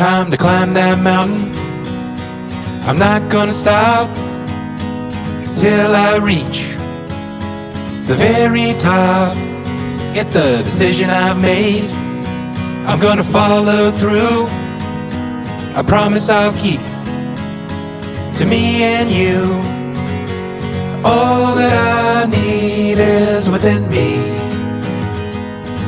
Time to climb that mountain. I'm not gonna stop till I reach the very top. It's a decision I've made. I'm gonna follow through. I promise I'll keep to me and you. All that I need is within me.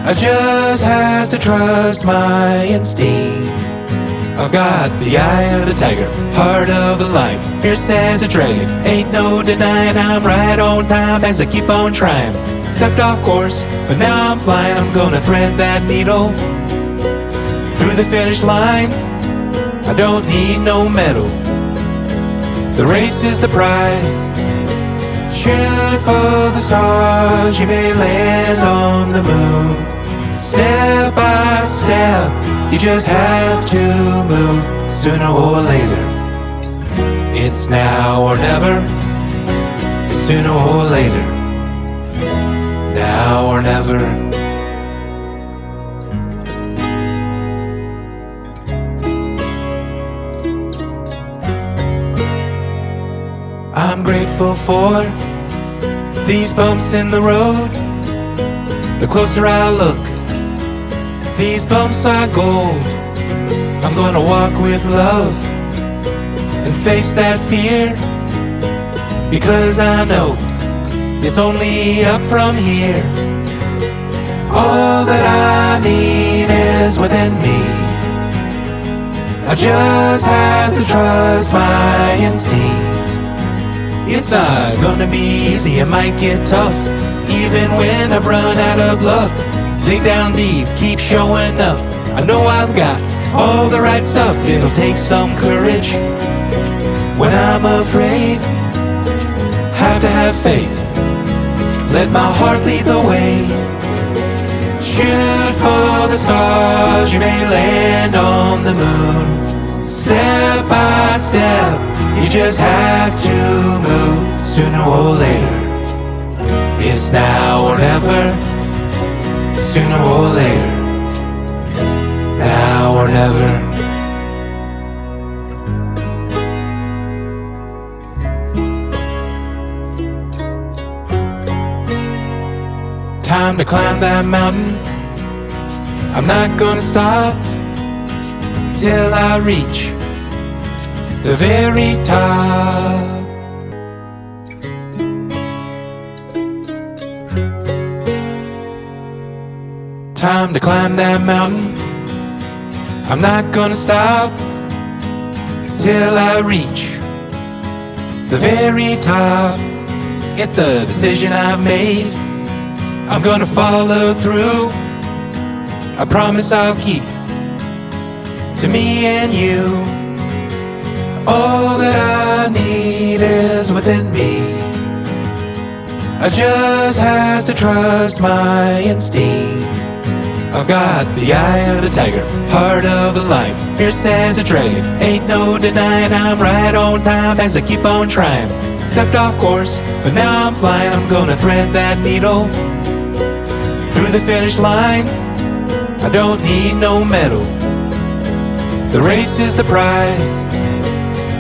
I just have to trust my instinct. I've got the eye of the tiger, heart of the lion, fierce as a dragon. Ain't no denying I'm right on time as I keep on trying. Stepped off course, but now I'm flying. I'm gonna thread that needle through the finish line. I don't need no medal. The race is the prize. Shoot for the stars, you may land on the moon. Step by step, you just have to move. Sooner or later, it's now or never. Sooner or later, now or never. I'm grateful for these bumps in the road. The closer I look, these bumps are gold. I'm gonna walk with love and face that fear, because I know it's only up from here. All that I need is within me. I just have to trust my instinct. It's not gonna be easy, it might get tough, even when I've run out of luck. Dig down deep, keep showing up. I know I've got all the right stuff. It'll take some courage when I'm afraid. Have to have faith, let my heart lead the way. Shoot for the stars, you may land on the moon. Step by step, you just have to move. Sooner or later, it's now or never. Sooner or later, now or never. Time to climb that mountain. I'm not gonna stop till I reach the very top. Time to climb that mountain. I'm not gonna stop till I reach the very top. It's a decision I've made. I'm gonna follow through. I promise I'll keep to me and you. All that I need is within me. I just have to trust my instinct. I've got the eye of the tiger, heart of the lion, fierce as a dragon. Ain't no denying I'm right on time as I keep on trying. Stepped off course, but now I'm flying. I'm gonna thread that needle through the finish line. I don't need no medal. The race is the prize.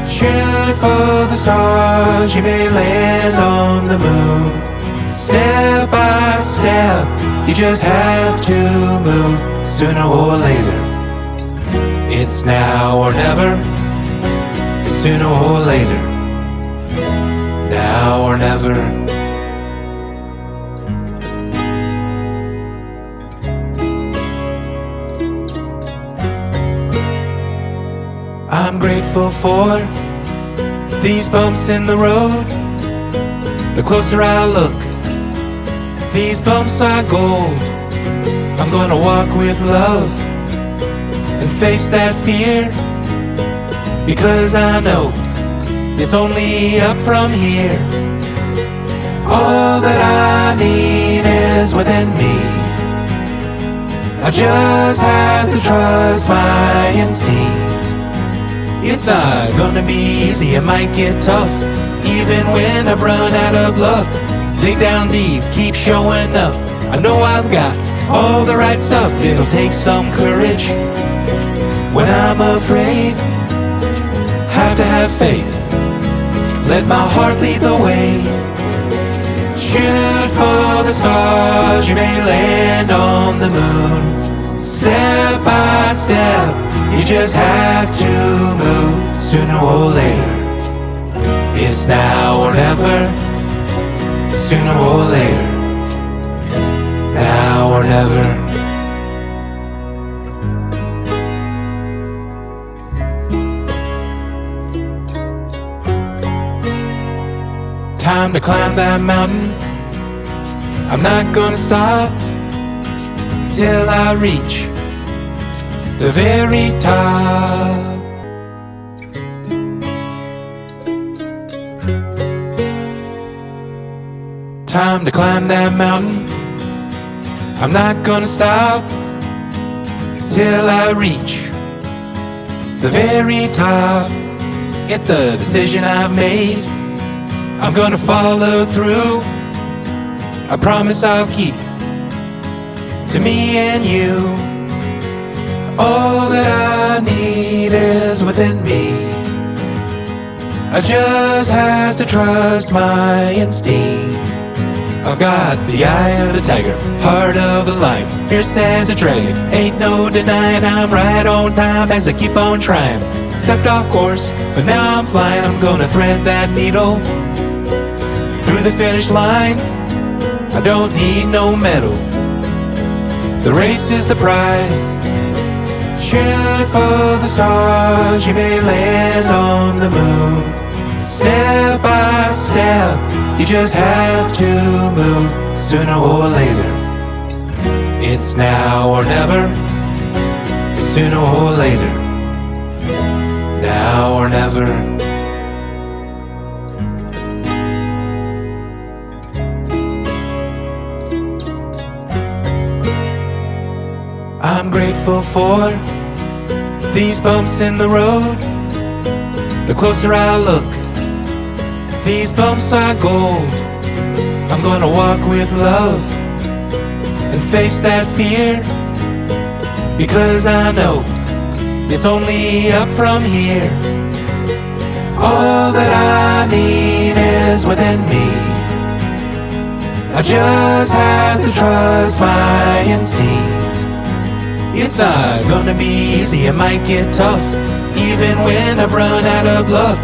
Shoot for the stars, you may land on the moon. Step by step, you just have to move. Sooner or later, it's now or never. Sooner or later, now or never. I'm grateful for these bumps in the road. The closer I look, these bumps are gold. I'm gonna walk with love and face that fear, because I know it's only up from here. All that I need is within me. I just have to trust my instinct. It's not gonna be easy, it might get tough, even when I've run out of luck. Dig down deep, keep showing up. I know I've got all the right stuff. It'll take some courage when I'm afraid. Have to have faith, let my heart lead the way. Shoot for the stars, you may land on the moon. Step by step, you just have to move. Sooner or later, it's now or never. Sooner or later, now or never. Time to climb that mountain. I'm not gonna stop till I reach the very top. Time to climb that mountain. I'm not gonna stop till I reach the very top. It's a decision I've made. I'm gonna follow through. I promise I'll keep to me and you. All that I need is within me. I just have to trust my instinct. I've got the eye of the tiger, heart of the lion, fierce as a dragon. Ain't no denying I'm right on time as I keep on trying. Stepped off course, but now I'm flying. I'm gonna thread that needle through the finish line. I don't need no medal, the race is the prize. Shoot for the stars, you may land on the moon. Step by step, you just have to move. Sooner or later, it's now or never. Sooner or later, now or never. I'm grateful for these bumps in the road. The closer I look, these bumps are gold. I'm gonna walk with love and face that fear, because I know it's only up from here. All that I need is within me. I just have to trust my instinct. It's not gonna be easy, it might get tough, even when I've run out of luck.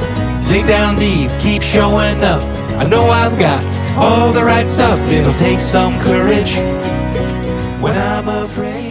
Dig down deep, keep showing up. I know I've got all the right stuff. It'll take some courage when I'm afraid.